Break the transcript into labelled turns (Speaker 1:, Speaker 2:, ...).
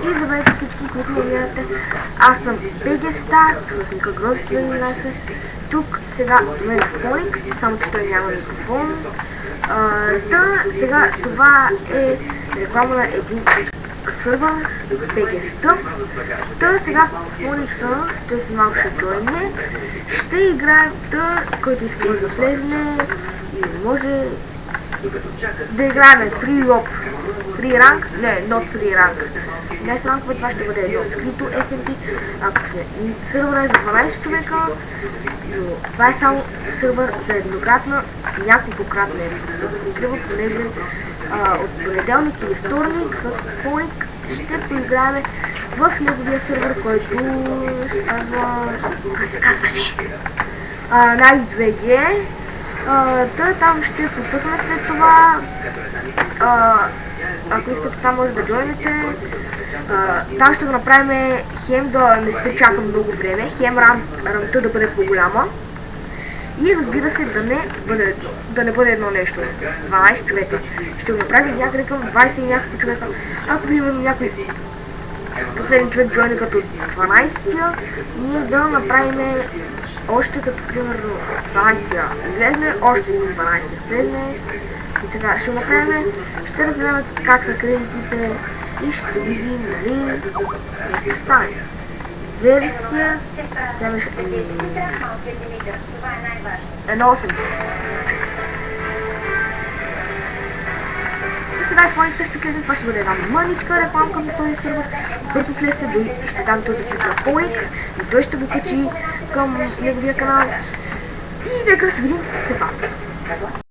Speaker 1: И здравейте всички, които ме гледате. Аз съм BG-Star с Ника Гроз 2011. Тук сега до мен е Phoenix, само че той няма микрофон. Сега това е реклама на един сървър, BG-Stup. Сега с Phoenix, той си малко ще джойне. Ще играем, който иска може да влезне и може да играем Free Lob. Free Ranks? Не, not Free Rank. Днес ранкове това ще бъде едно скрито SMT. Ако сме сървъра е за 12 човека, но това е само сървър за еднократна, няколкократна употреба, понеже от понеделник или вторник с Phoenix ще поиграем в неговия сървър, който се казва... Как се казваше? Night 2G. Там ще подсъкаме след това. Ако искате, там може да джойнете. Там ще го направим хем да не се чака много време, хем рамта да бъде по-голяма. И разбира се, да не бъде едно нещо. 12 човека. Ще го направим някъде към 20 и няколко човека. Ако примерно някой последен човек джойне като 12-тия, ние да направим още като примерно 12-тия излезне, още 12 излезне. И така, ще го направим, ще разберем как са кредитите и ще видим, нали, ще стане. Версия, тя беше 1.8. Сега и Phoenix също влезе, това ще бъде една мъничка рекламка за този сервер. Бързо влезте, ще дам този клип на Phoenix и той ще го качи към неговия канал. И нека да се видим все пак.